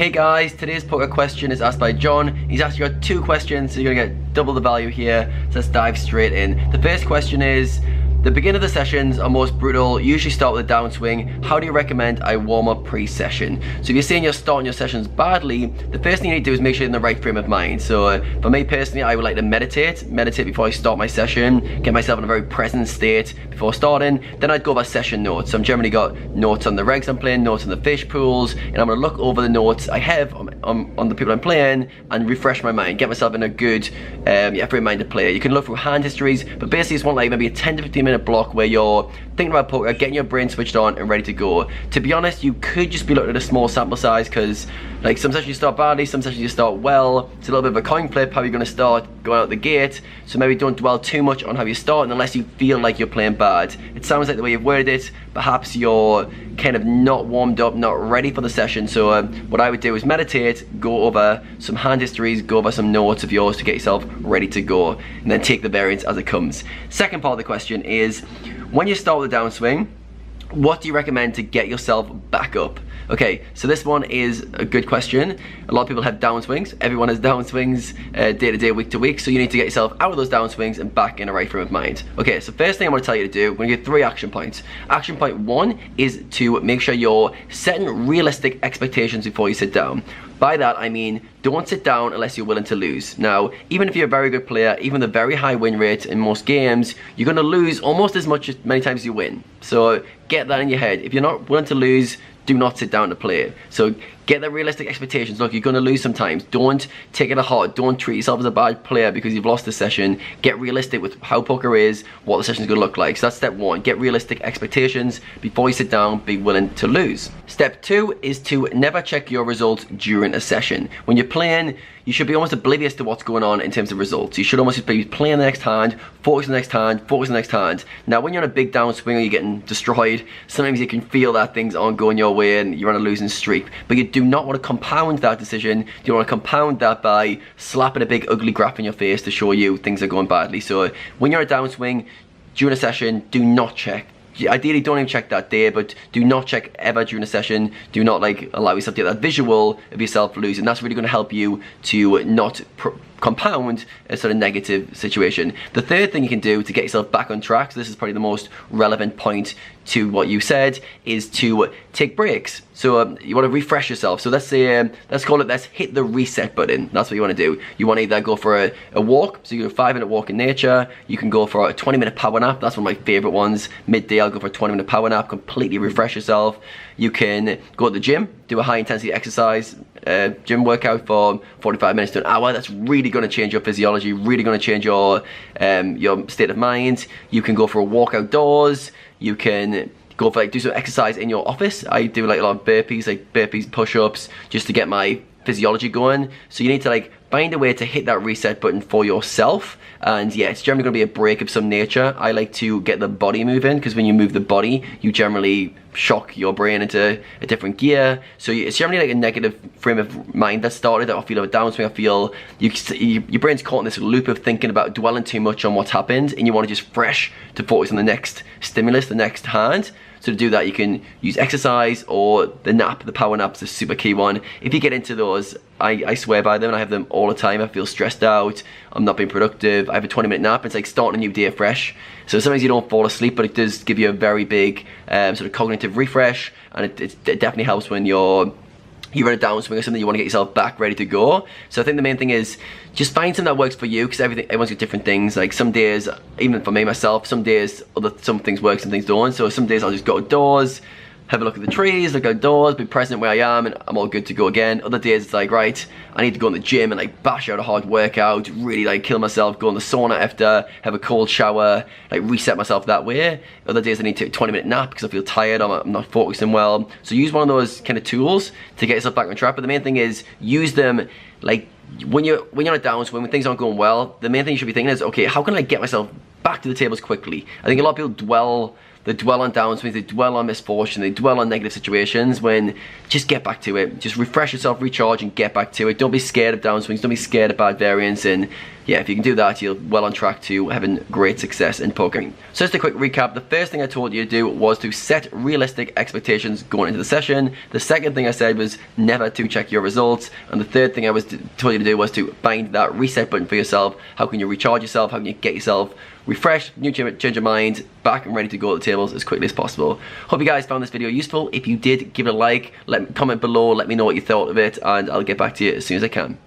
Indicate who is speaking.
Speaker 1: Hey guys, today's poker question is asked by John. He's actually got 2 questions, so you're gonna get double the value here. So let's dive straight in. The first question is, the beginning of the sessions are most brutal, usually start with a downswing. How do you recommend I warm up pre-session? So if you're saying you're starting your sessions badly, the first thing you need to do is make sure you're in the right frame of mind. So for me personally, I would like to meditate before I start my session, get myself in a very present state before starting. Then I'd go over session notes. So I've generally got notes on the regs I'm playing, notes on the fish pools, and I'm gonna look over the notes I have on the people I'm playing and refresh my mind, get myself in a good frame of mind to play. You can look through hand histories, but basically it's one like maybe a 10 to 15 minute block where you're thinking about poker, getting your brain switched on and ready to go. To be honest, you could just be looking at a small sample size, because like some sessions you start badly, some sessions you start well. It's a little bit of a coin flip how you're going to start going out the gate. So maybe don't dwell too much on how you start unless you feel like you're playing bad. It sounds like the way you've worded it, perhaps you're kind of not warmed up, not ready for the session. So what I would do is meditate, go over some hand histories, go over some notes of yours to get yourself ready to go, and then take the variance as it comes. Second part of the question is, when you start with a downswing, what do you recommend to get yourself back up? Okay, so this one is a good question. A lot of people have downswings. Everyone has downswings day to day, week to week. So you need to get yourself out of those downswings and back in a right frame of mind. Okay, so first thing I want to tell you to do, we're going to give 3 action points. Action point 1 is to make sure you're setting realistic expectations before you sit down. By that I mean, don't sit down unless you're willing to lose. Now, even if you're a very good player, even the very high win rate in most games, you're going to lose almost as many times as you win. So get that in your head. If you're not willing to lose, do not sit down to play. So get the realistic expectations. Look, you're going to lose sometimes. Don't take it to heart. Don't treat yourself as a bad player because you've lost the session. Get realistic with how poker is, what the session is going to look like. So that's step 1. Get realistic expectations before you sit down. Be willing to lose. Step 2 is to never check your results during a session. When you're playing, you should be almost oblivious to what's going on in terms of results. You should almost be playing the next hand, focus on the next hand, focus on the next hand. Now, when you're on a big downswing or you're getting destroyed, sometimes you can feel that things aren't going your way and you're on a losing streak. But you do not want to compound that decision. You want to compound that by slapping a big ugly graph in your face to show you things are going badly. So when you're a downswing during a session, do not check. Ideally, don't even check that day, but do not check ever during a session. Do not allow yourself to get that visual of yourself losing. That's really going to help you to not compound a sort of negative situation. The third thing you can do to get yourself back on track, so this is probably the most relevant point to what you said, is to take breaks. So you want to refresh yourself. So let's say, let's hit the reset button. That's what you want to do. You want to either go for a walk, so you do a 5-minute walk in nature. You can go for a 20-minute power nap. That's one of my favorite ones. Midday, I'll go for a 20-minute power nap, completely refresh yourself. You can go to the gym, do a high intensity exercise, gym workout for 45 minutes to an hour. That's really going to change your physiology, really going to change your state of mind. You can go for a walk outdoors. You can go for do some exercise in your office. I do a lot of burpees, push-ups, just to get my physiology going. So you need to find a way to hit that reset button for yourself. And yeah, it's generally going to be a break of some nature. I like to get the body moving, because when you move the body, you generally shock your brain into a different gear. So it's generally a negative frame of mind that started. I feel a downswing. I feel your brain's caught in this loop of thinking about dwelling too much on what's happened, and you want to just fresh to focus on the next stimulus, the next hand. So to do that, you can use exercise or the nap. The power nap's a super key one. If you get into those, I swear by them, and I have them all the time. I feel stressed out, I'm not being productive. I have a 20-minute nap. It's like starting a new day fresh. So sometimes you don't fall asleep, but it does give you a very big sort of cognitive refresh, and it definitely helps when you're in a downswing or something. You want to get yourself back ready to go. So I think the main thing is just find something that works for you, because everyone's got different things. Like some days, even for me myself, some days some things work, some things don't. So some days I'll just go outdoors, have a look at the trees, look outdoors, be present where I am, and I'm all good to go again. Other days it's like, right, I need to go in the gym and bash out a hard workout, really kill myself, go in the sauna after, have a cold shower, reset myself that way. Other days I need to take a 20-minute nap because I feel tired, I'm not focusing well. So use one of those kind of tools to get yourself back on track. But the main thing is, use them when you're on a downswing, when things aren't going well. The main thing you should be thinking is, okay, how can I get myself back to the tables quickly? I think a lot of people dwell on downswings, they dwell on misfortune, they dwell on negative situations, when just get back to it. Just refresh yourself, recharge, and get back to it. Don't be scared of downswings, don't be scared of bad variance, and yeah, if you can do that, you're well on track to having great success in poker. So just a quick recap, the first thing I told you to do was to set realistic expectations going into the session. The second thing I said was never to check your results. And the third thing I told you to do was to find that reset button for yourself. How can you recharge yourself? How can you get yourself refreshed, new change your mind, back and ready to go to the tables as quickly as possible. Hope you guys found this video useful. If you did, give it a like, comment below, let me know what you thought of it, and I'll get back to you as soon as I can.